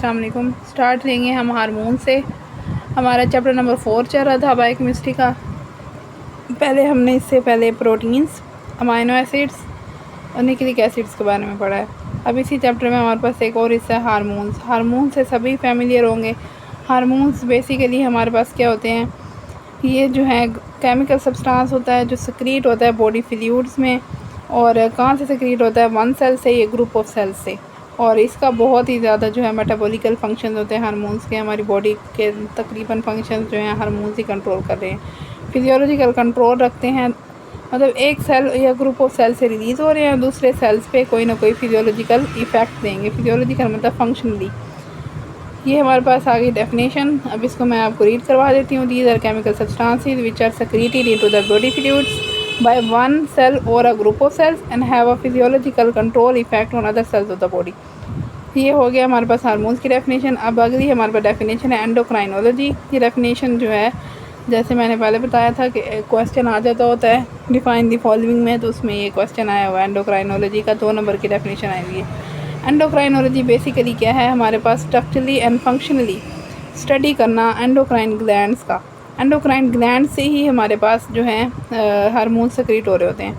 अस्सलाम वालेकुम। स्टार्ट लेंगे हम हार्मोन से। हमारा चैप्टर नंबर 4 चल रहा था बायोकेमिस्ट्री का। पहले हमने इससे पहले प्रोटीन्स, अमाइनो एसिड्स और न्यूक्लिक एसिड्स के बारे में पढ़ा है। अब इसी चैप्टर में हमारे पास एक और हिस्सा है हार्मोन्स। हार्मोन से सभी फैमिलियर होंगे। हार्मोन्स बेसिकली हमारे पास क्या होते हैं, ये जो है केमिकल सब्सटेंस होता है जो सक्रीट होता है बॉडी फ्लूइड्स में। और कहाँ से सक्रीट होता है? वन सेल से, ये ग्रुप ऑफ सेल्स से। और इसका बहुत ही ज़्यादा जो है मेटाबॉलिकल फंक्शन होते हैं हार्मोन्स के। हमारी बॉडी के तकरीबन फंक्शन जो हैं हार्मोन्स ही कंट्रोल कर रहे हैं। फिजियोलॉजिकल कंट्रोल रखते हैं, मतलब एक सेल या ग्रुप ऑफ सेल से रिलीज़ हो रहे हैं, दूसरे सेल्स पे कोई ना कोई फिजियोलॉजिकल इफ़ेक्ट देंगे। फिजियोलॉजिकल मतलब फंक्शनली। ये हमारे पास आ गई डेफिनेशन। अब इसको मैं आपको रीड करवा देती हूँ। These are chemical substances which are secreted into the body fluids by one cell or a group of cells and have a physiological control effect on other cells of the body। ये हो गया हमारे पास hormones की definition. अब अगली हमारे पास definition है endocrinology. ये डेफिनेशन जो है, जैसे मैंने पहले बताया था कि क्वेश्चन आ जाता होता है डिफाइन द फॉलोइंग में, तो उसमें ये क्वेश्चन आया हुआ है एंडोक्राइनोलॉजी का। 2 नंबर की डेफिनेशन आई हुई है। एंडोक्राइनोलॉजी बेसिकली क्या है, हमारे पास स्ट्रक्चरली एंड फंक्शनली स्टडी करना एंडोक्राइन ग्लैंड्स का। एंडोक्राइन ग्लैंड से ही हमारे पास जो है हार्मोन सेक्रेट हो रहे होते हैं।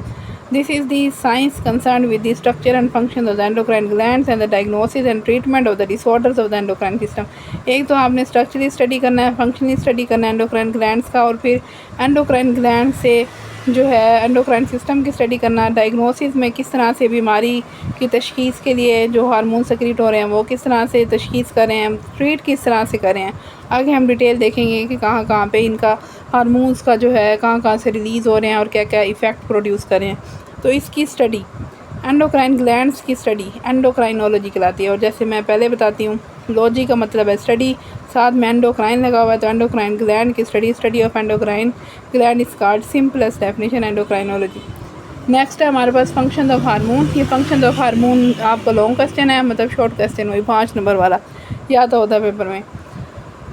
This is the science concern with the structure and function of the endocrine glands and the diagnosis and treatment of the disorders of the endocrine system. एक तो आपने स्ट्रक्चरली स्टडी करना है, फंक्शनली स्टडी करना है एंडोक्राइन ग्लैंड्स का, और फिर एंडोक्राइन ग्लैंड से जो है एंडोक्राइन सिस्टम की स्टडी करना। डायग्नोसिस में किस तरह से बीमारी की तशखीस के लिए जो हार्मोन सेक्रेट हो रहे हैं वो किस तरह से तशखीस करें हम, ट्रीट किस तरह से करें। आगे हम डिटेल देखेंगे कि कहाँ कहाँ पे इनका हार्मोन्स का जो है कहाँ कहाँ से रिलीज़ हो रहे हैं और क्या क्या इफ़ेक्ट प्रोड्यूस करें। तो इसकी स्टडी, एंडोक्राइन ग्लैंड्स की स्टडी एंडोक्राइनोलॉजी कहलाती है। और जैसे मैं पहले बताती हूँ, लॉजी का मतलब है स्टडी, साथ में एंडोक्राइन लगा हुआ है, तो एंडोक्राइन ग्लैंड की study of endocrine gland is called simplest definition endocrinology. Next है हमारे पास फंक्शन ऑफ हार्मोन। ये फंक्शन ऑफ हार्मोन आपका लॉन्ग क्वेश्चन है, मतलब शॉर्ट क्वेश्चन वही 5 नंबर वाला याद होता है पेपर में।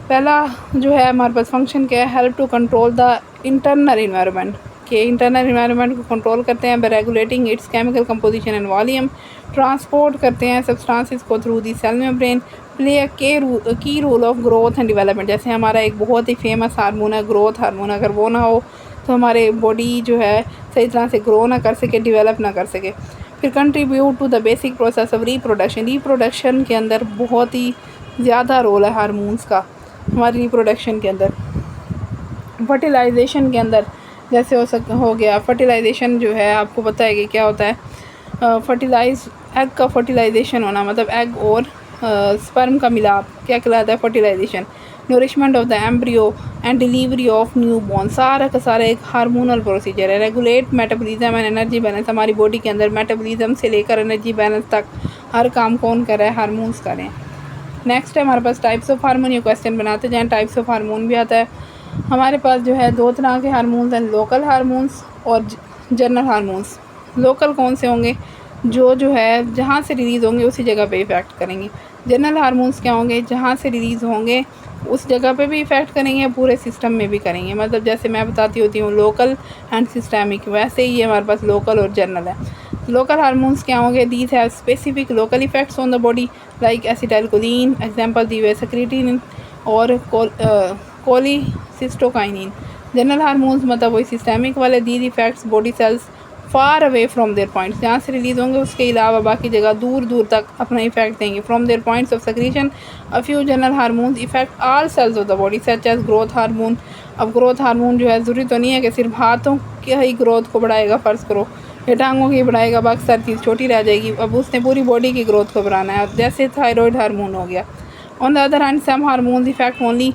पहला जो है हमारे पास फंक्शन क्या है, help to control the internal environment, के इंटरनल इन्वायरमेंट को कंट्रोल करते हैं by regulating its chemical composition and volume. Transport करते हैं सब्सटेंसेस को through the cell membrane. Play a key role of growth and development. जैसे हमारा एक बहुत ही फेमस हार्मोन है ग्रोथ हार्मोन, अगर वो ना हो तो हमारे बॉडी जो है सही तरह से ग्रो ना कर सके, डेवलप ना कर सके। फिर contribute to the basic process of reproduction. Reproduction के अंदर बहुत ही ज़्यादा रोल है हार्मोन्स का हमारी रिप्रोडक्शन के अंदर। फर्टिलाइजेशन के अंदर जैसे हो गया फर्टिलाइजेशन जो है, आपको पता है कि क्या होता है, एग का फर्टिलाइजेशन होना, मतलब एग और स्पर्म का मिलाप क्या कहलाता है, fertilisation. Nourishment of the embryo and delivery of newborn, सारा का सारा एक हार्मोनल प्रोसीजर है। Regulate metabolism and energy balance. हमारी बॉडी के अंदर मेटाबॉलिज्म से लेकर एनर्जी बैलेंस तक हर काम कौन कर रहा है, हार्मोन्स कर रहे हैं। नेक्स्ट है हमारे पास टाइप्स ऑफ हार्मोन। ये क्वेश्चन बनाते जाएँ, टाइप्स ऑफ हार्मोन भी आता है। हमारे पास जो है 2 तरह के हार्मोन्स हैं, लोकल हार्मोन्स और जनरल हार्मोन्स। लोकल कौन से होंगे, जो है जहाँ से रिलीज़ होंगे उसी जगह पे इफ़ेक्ट करेंगे। जनरल हार्मोन्स क्या होंगे, जहाँ से रिलीज़ होंगे उस जगह पे भी इफ़ेक्ट करेंगे, पूरे सिस्टम में भी करेंगे। मतलब जैसे मैं बताती होती हूँ लोकल एंड सिस्टमिक, वैसे ही हमारे पास लोकल और जनरल है। लोकल हार्मोन्स क्या होंगे, these have specific local effects on the body like acetylcholine, example the way secretin और कोलिसिस्टोकाइनिन। जनरल हार्मोन्स मतलब वही सिस्टमिक वाले, these effects body cells far away from there points, जहाँ से रिलीज़ होंगे उसके अलावा बाकी जगह दूर दूर तक अपना इफेक्ट देंगे। From there points of secretion a few general hormones effect all cells of the body such as growth hormone. अब ग्रोथ हार्मोन जो है ज़रूरी तो नहीं है कि सिर्फ हाथों की ही ग्रोथ को बढ़ाएगा, फ़र्ज़ करो या टांगों की बढ़ाएगा, बाकी सारी चीज़ छोटी रह जाएगी। अब उसने पूरी बॉडी की ग्रोथ को बढ़ाना है, जैसे थायराइड हार्मोन हो गया। On the other hand some hormones effect only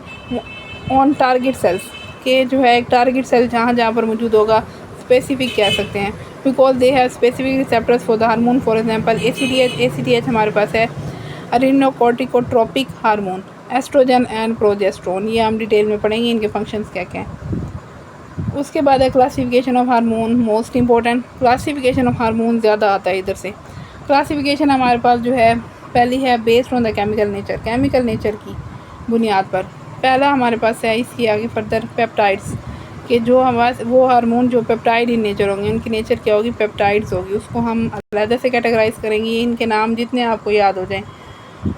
on target cells, के जो है एक टारगेट सेल जहाँ पर मौजूद होगा, स्पेसिफिक कह सकते हैं, because they have specific receptors for the hormone. For example ACTH हमारे पास है एरिनोकॉर्टिकोट्रोपिक हार्मोन, एस्ट्रोजन एंड प्रोजेस्टेरोन। ये हम डिटेल में पढ़ेंगे इनके फंक्शंस क्या क्या हैं। उसके बाद है classification of hormone, most important. Classification of hormone ज़्यादा आता है इधर से। क्लासिफिकेशन हमारे पास जो है पहली है based on the chemical nature, chemical nature की बुनियाद पर। पहला हमारे पास है, इसकी आगे फर्दर पेप्टाइड्स, कि जो हमारे वो हार्मोन जो पेप्टाइड इन नेचर होंगे, उनकी नेचर क्या होगी, पेप्टाइड्स होगी। उसको हम अलग से कैटेगराइज करेंगे, इनके नाम जितने आपको याद हो जाएं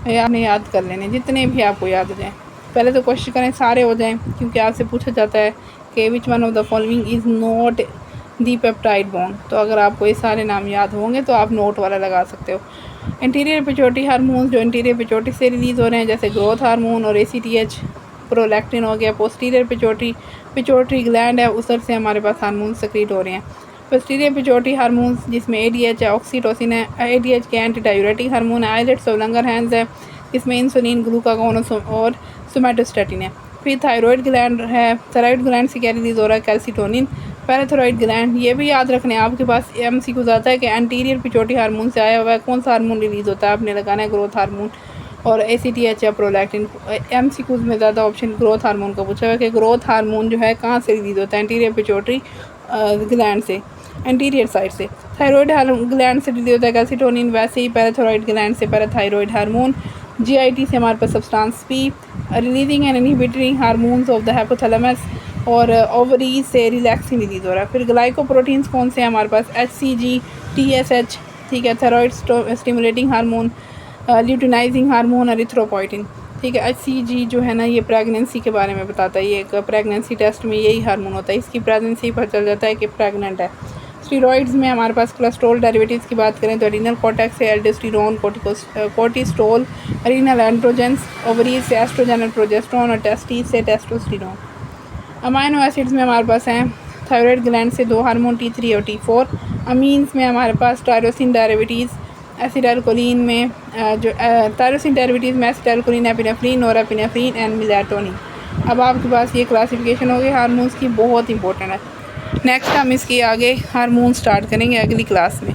ये आपने याद कर लेने, जितने भी आपको याद हो जाएँ। पहले तो कोशिश करें सारे हो जाएँ, क्योंकि आपसे पूछा जाता है कि which one of the following is not the peptide bond. तो अगर आपको ये सारे नाम याद होंगे तो आप नोट वाला लगा सकते हो। इंटीरियर पिट्यूटरी हार्मोन्स जो इंटीरियर पिट्यूटरी से रिलीज़ हो रहे हैं, जैसे ग्रोथ हार्मोन और ACTH, प्रोलैक्टिन हो गया। पोस्टीरियर पिट्यूटरी ग्लैंड है, उधर से हमारे पास हार्मोन सक्रीट हो रहे हैं। पोस्टीरियर पिट्यूटरी हार्मोन्स जिसमें ADH है, ऑक्सीटोसिन है। ADH के एंटी डायूरेटिक हार्मोन है। आइलेट्स और लंगरहैंस है, इसमें इंसुलिन, ग्लूकागोन और सोमैटोस्टैटिन है। फिर थायराइड ग्लैंड है, थायराइड ग्लैंड से क्या रिलीज़ हो रहा है, कैल्सिटोनिन। पैराथायराइड ग्लैंड, ये भी याद रखने आपके पास MCQ आता है कि एंटीरियर पिट्यूटरी हार्मोन से आया हुआ है, कौन सा हार्मोन रिलीज़ होता है, आपने लगाना है ग्रोथ हार्मोन और ACTH या प्रोलैक्टिन। MCQs में ज़्यादा ऑप्शन ग्रोथ हार्मोन का पूछा हुआ है कि ग्रोथ हार्मोन जो है कहाँ से रिलीज़ होता है, एंटीरियर पिट्यूटरी ग्लैंड से, एंटीरियर साइड से। थायराइड ग्लैंड से रिलीज होता है कैल्सिटोनिन, वैसे ही पैराथायराइड ग्लैंड से पैराथायराइड हार्मोन। GIT से हमारे पास substance P, releasing and inhibiting hormones of the hypothalamus, और ओवरीज से रिलैक्सिंग रिलीज हो रहा है। फिर ग्लाइकोप्रोटीन्स कौन से हैं हमारे पास, HCG, TSH, ठीक है, thyroid stimulating hormone, luteinizing hormone, erythropoietin, ठीक है। HCG जो है ना, ये प्रेगनेंसी के बारे में बताता है, ये एक प्रेगनेंसी टेस्ट में यही हार्मोन होता है, इसकी प्रेगनेंसी पर चल जाता है कि प्रेग्नेंट है। स्टीरॉइड्स में हमारे पास कोलेस्ट्रॉल डेरिवेटिव्स की बात करें तो एडिनल कॉर्टेक्स से एल्डोस्टेरोन, कोर्टिस्टोल, रीनल एंड्रोजेंस, ओवरीज से एस्ट्रोजन और प्रोजेस्टेरोन, और टेस्टिस से टेस्टोस्टेरोन। अमाइनो एसिड्स में हमारे पास हैं थायराइड ग्लैंड से 2 हार्मोन T3 और T4। अमीन्स में हमारे पास टायरोसिन डेरिवेटिव्स, एसिटाइलकोलिन में जो टायरोसिन डेरिवेटिव्स में acetylcholine, epinephrine, norepinephrine and melatonin. अब आपके पास ये क्लासिफिकेशन हो गई हार्मोन्स की, बहुत इंपॉर्टेंट है। नेक्स्ट हम इसकी आगे हार्मोन स्टार्ट करेंगे अगली क्लास में।